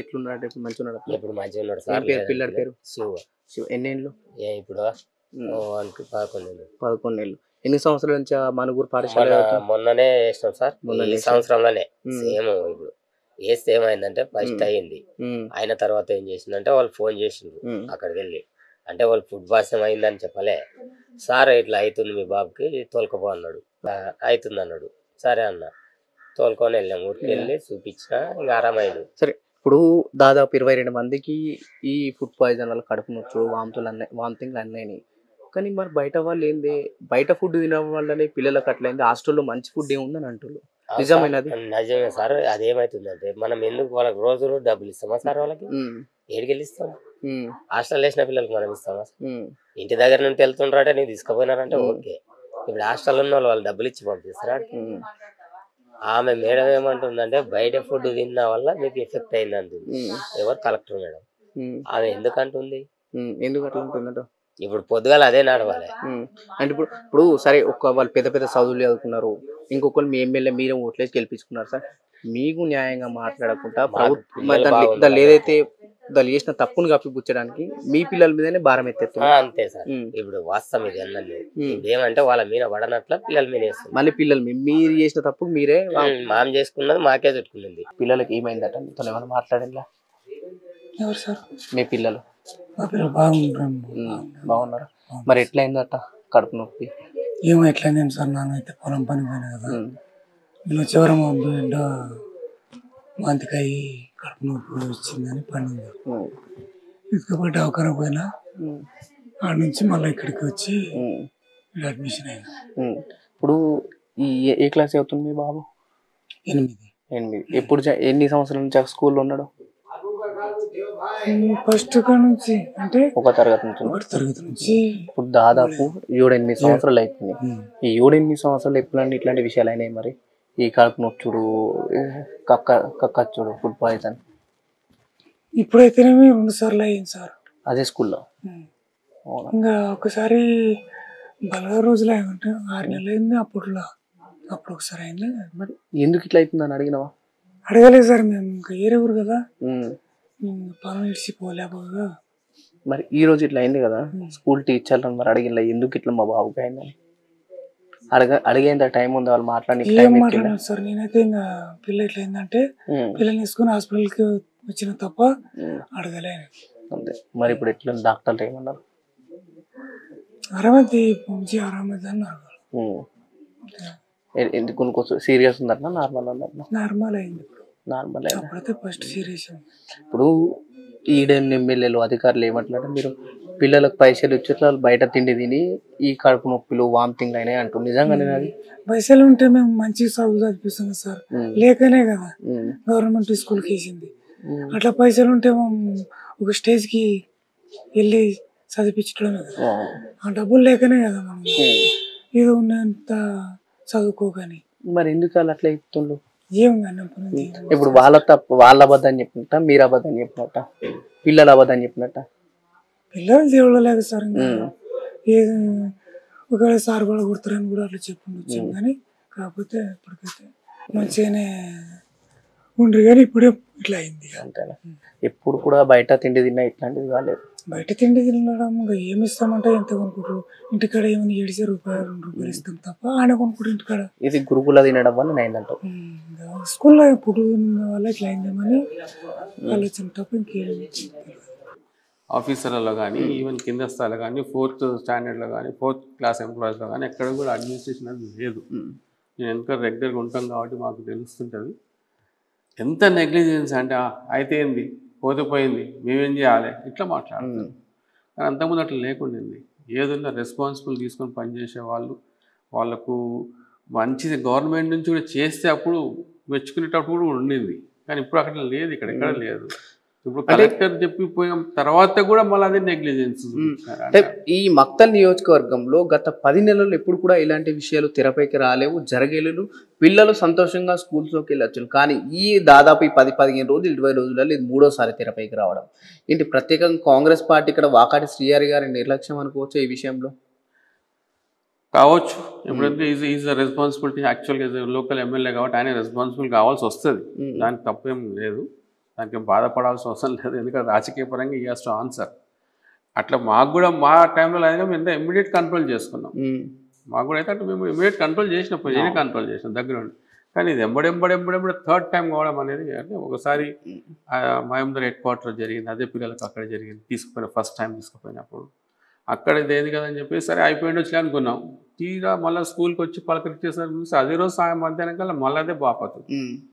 ఎట్లున్నాడు ఇప్పుడు మంచిగున్నాడా? ఇప్పుడు మంచిగా ఉన్నాడు ఏం సార్. పేరు పిల్లాడి పేరు? శివ. శివ. ఎన్నేళ్ళు? ఇప్పుడు వానికి 11 ఏళ్ళు. 11 ఏళ్ళు. ఎన్ని సంవత్సరాల నుంచి ఆ మనుగురు పాఠశాల మొన్న చదువుతున్నావు? మొన్ననే వేసినాం సార్. మొన్ననే ఈ సంవత్సరంలోనే ఉమ్. సేమ్. ఇప్పుడు వేస్తే ఏమైందంటే ఫస్ట్ అయ్యింది. అయిన తర్వాత ఏం చేసిందంటే వాళ్ళు ఫోన్ చేసిండ్రు అక్కడికి వెళ్ళి. అంటే వాళ్ళు ఫుడ్ పాయిజన్ అయిందని చెప్పలే. సార్ ఇట్లా అవుతుంది మీ బాబుకి తోలుకపో అన్నాడు. అవుతుంది అన్నాడు. సరే అన్న తోలుకొని వెళ్ళాం. ఊరికి వెళ్ళి చూపించిన ఇంకా ఆరామైంది. సరే, ఇప్పుడు దాదాపు 22 మందికి ఈ ఫుడ్ పాయిజన్ వల్ల కడుపు నొచ్చుడు, వామిటింగ్లు అన్నాయి. కానీ మరి బయట వాళ్ళు ఏంది, బయట ఫుడ్ తినడం వల్లనే పిల్లలకు అట్లయింది. హాస్టల్లో మంచి ఫుడ్ ఏముందని అంటున్నారు. నిజమైనది? నిజమే సార్. అదేమవుతుందంటే మనం ఎందుకు వాళ్ళకి రోజు డబ్బులు ఇస్తామా సార్? వాళ్ళకి ఏడికెళ్ళి ఇస్తాం? హాస్టల్ వేసిన పిల్లలకి మనం ఇస్తామా? ఇంటి దగ్గర నుండి వెళ్తుండ్రంటే నీకు తీసుకుపోయినారంటే ఓకే. ఇప్పుడు హాస్టల్ ఉన్న వాళ్ళు డబ్బులు ఇచ్చి పంపిస్తారా? ఆమె మేడం ఏమంటుందంటే బయట ఫుడ్ తిన్న వల్ల మీకు ఎఫెక్ట్ అయింది అంటుంది. ఎవరు? Collector madam. ఆమె ఎందుకు అంటుంది? ఎందుకు అట్లా ఉంటుందంట? ఇప్పుడు పొద్దుగాల అదే నడవాలి. అంటే ఇప్పుడు సరే, వాళ్ళు పెద్ద పెద్ద చదువులు చదువుకున్నారు, ఇంకొకరు మీ ఎమ్మెల్యే మీరే ఓట్లేసి గెలిపించుకున్నారు సార్. మీకు న్యాయంగా మాట్లాడకుండా దాన్ని ఏదైతే దాన్ని చేసిన తప్పును కప్పిపుచ్చడానికి మీ పిల్లల మీదనే భారం ఎత్తేస్తున్నారు. అంతే సార్. ఇప్పుడు వాస్తవం ఇది అన్నది. ఏమంటే వాళ్ళ మీద పడనట్ల పిల్లల మీద వేస్తుంది. మళ్ళీ పిల్లలు మీరు చేసిన తప్పు మీరే మాం చేసుకున్నది మాకే చుట్టుకున్నది. పిల్లలకి ఏమైందట? మీతో ఏమైనా మాట్లాడేలా? ఎవరు సార్? మీ పిల్లలు బాగున్నారు. మరి ఎట్లయిందట కడుపు నొప్పి? ఏమో ఎట్లయింది సార్. నాన్నైతే పొలం పని పోయినా కదా, వీళ్ళు చివరి మా బిడ్డ వాంతికాయ కడుపు నొప్పి వచ్చిందని పండింది. తీసుకుపోయి దవాఖాన పోయినా, ఆడ నుంచి మళ్ళీ ఇక్కడికి వచ్చి అడ్మిషన్ అయింది. ఇప్పుడు ఏ క్లాస్ అవుతుంది మీ బాబు? 8. ఎప్పుడు ఎన్ని సంవత్సరాల నుంచి స్కూల్లో ఉన్నాడు? ఫస్ట్ నుంచి అంటే ఒక తరగతి నుంచి. ఇప్పుడు దాదాపు 7-8 సంవత్సరాలు అవుతుంది. ఈ 7-8 సంవత్సరాలు ఎప్పుడంటే ఇట్లాంటి విషయాలు అయినాయి మరి? ఈ కడుపు నొచ్చుడు, కక్కచ్చుడు, ఫుడ్ పాయిజన్ ఇప్పుడైతేనేమి 2 సార్లు అయ్యింది సార్. అదే స్కూల్లో? ఇంకా ఒకసారి బలగా రోజులు అయ్యంటే 6 నెలలు అయింది. అప్పుడు ఒకసారి అయింది. మరి ఎందుకు ఇట్లా అవుతుందని అడిగినావా? అడగలేదు సార్. మేము ఇంకా ఏరేవారు కదా, పొలం ఇడిచిపోలేకపోగా. మరి ఈ రోజు ఇట్లా అయింది కదా, స్కూల్ టీచర్లు మరి అడిగిన ఎందుకు ఇట్లా మా బాబుకి అయిందని అడిగేంత టైం ఉంది? వాళ్ళు మాట్లాడారు సార్. నేనైతే ఇంకా పిల్ల ఎట్లా అయిందంటే పిల్లల్ని తీసుకుని హాస్పిటల్కి వచ్చిన తప్ప అడగలేదు. అంతే. మరి ఇప్పుడు ఎట్లా డాక్టర్లు ఏమన్నారు? ఆరామది మంచి ఆరామది అన్నారు. ఎందుకు సీరియస్ ఉందట? నార్మల్ ఉందట? నార్మల్ అయింది. నార్మల్ అప్పుడైతే ఫస్ట్ సీరియస్. ఇప్పుడు ఈడెన్ ఎమ్మెల్యేలు అధికారులు ఏమంటారంటే మీరు పిల్లలకు పైసలు ఇచ్చేట్లా బయట తిండి తిని ఈ కడుపు నొప్పులు, వామిటింగ్లు అయినాయి అంటూ. నిజంగానే అది? పైసలు ఉంటే మేము మంచి చదువు చదివిస్తున్నాం సార్. లేకనే కదా గవర్నమెంట్ స్కూల్కి వేసింది. అట్లా పైసలు ఉంటే ఒక స్టేజ్కి వెళ్ళి చదివించడమే కదా. ఆ డబ్బులు లేకనే కదా మనం ఏదో ఉన్నంత చదువుకోగాని. మరి ఎందుకు వాళ్ళు అట్లా ఇస్తుండ్రు? ఏం ఇప్పుడు వాళ్ళ అబద్ధం చెప్పినట్ట, మీరు అబద్ధం చెప్పినట్ట, పిల్లలు అబద్ధం చెప్పినట్ట? పిల్లలు దేవుళ్ళ లేక సార్. ఏది ఒకవేళ సార్ కూడా కొడతారని కూడా అట్లా చెప్పుకుంటూ కానీ, కాకపోతే ఇప్పటికైతే మంచిగానే ఉండ్రు. కానీ ఇప్పుడే ఇట్లా అయింది. అంతేనా? ఎప్పుడు కూడా బయట తిండి తిన్నా ఇట్లాంటివి కాలేదు? బయట తిండి తినడం ఇంకా ఏమి ఇస్తామంటే ఎంత కొనుక్కుంటారు? ఇంటికాడ ఏమైనా 7 రూపాయలు 2 రూపాయలు ఇస్తాం తప్ప ఆడ కొనుక్కుంటారు ఇంటికాడ. ఇది గురుకుల తినడం వల్ల అయిందంటావు? స్కూల్లో ఇప్పుడు వల్ల ఇట్లా అయిందేమని ఆలోచన తప్ప ఇంకేమి. ఆఫీసర్లలో కానీ, ఈవెన్ కింద స్థాయిలో కానీ, 4th స్టాండర్డ్లో కానీ, 4th క్లాస్ ఎంప్లాయీస్లో కానీ ఎక్కడ కూడా అడ్మినిస్ట్రేషన్ అది లేదు. నేను ఎంత రెగ్యులర్గా ఉంటాం కాబట్టి మాకు తెలుస్తుంటుంది ఎంత నెగ్లిజెన్స్ అంటే. అయితే ఏంది, పోతే పోయింది, మేమేం చేయాలి, ఇట్లా మాట్లాడుతున్నాం. కానీ అంతకుముందు అట్లా లేకుండింది. ఏదైనా రెస్పాన్సిబుల్ తీసుకొని పనిచేసే వాళ్ళకు మంచిది గవర్నమెంట్ నుంచి కూడా చేస్తే అప్పుడు మెచ్చుకునేటప్పుడు కూడా ఉండింది. కానీ ఇప్పుడు అక్కడ లేదు, ఎక్కడ లేదు. ఇప్పుడు కలెక్టర్ చెప్పిపోయిన తర్వాత కూడా మళ్ళీ అదే నెగ్లిజెన్స్. అంటే ఈ మక్తల్ నియోజకవర్గంలో గత 10 నెలలు ఎప్పుడు కూడా ఇలాంటి విషయాలు తెరపైకి రాలేవు, జరగలేదు. పిల్లలు సంతోషంగా స్కూల్స్లోకి వెళ్ళొచ్చు. కానీ ఈ దాదాపు 10-15 రోజులు 20 రోజులలో ఇది 3వసారి తెరపైకి రావడం ఏంటి? ప్రత్యేకంగా కాంగ్రెస్ పార్టీ ఇక్కడ వాకాటి శ్రీహరి గారి నిర్లక్ష్యం అనుకోవచ్చు ఈ విషయంలో? కావచ్చు. ఎప్పుడైతే ఈజ్ ద రెస్పాన్సిబిలిటీ యాక్చువల్గా లోకల్ ఎమ్మెల్యే కాబట్టి ఆయన రెస్పాన్సిబుల్ కావాల్సి వస్తుంది. దానికి తప్పేం లేదు. దానికి బాధపడాల్సిన అవసరం లేదు, ఎందుకంటే రాజకీయ పరంగా ఈ హాస్ టు ఆన్సర్. అట్లా మాకు కూడా మా టైంలో అయితే మేము ఇమ్మీడియట్ కంట్రోల్ చేసుకున్నాం. మాకు కూడా అయితే అంటే మేము ఇమ్మీడియట్ కంట్రోల్ చేసిన పొజిషన్ కంట్రోల్ చేసినాం దగ్గర ఉండి. కానీ ఇది ఎంబడెంబడెంబడెంబడి థర్డ్ టైం కావడం అనేది అంటే ఒకసారి మహేందర్ హెడ్ క్వార్టర్ జరిగింది, అదే పిల్లలకు అక్కడ జరిగింది, తీసుకుపోయిన ఫస్ట్ టైం తీసుకుపోయినప్పుడు అక్కడ ఇదేది కదని చెప్పి సరే అయిపోయింది వచ్చి అనుకున్నాం. తీరా మళ్ళీ స్కూల్కి వచ్చి పలకరించేసరికి అదే రోజు సాయం మధ్యాహ్నం కల్లా మళ్ళీ అదే బాపతుంది.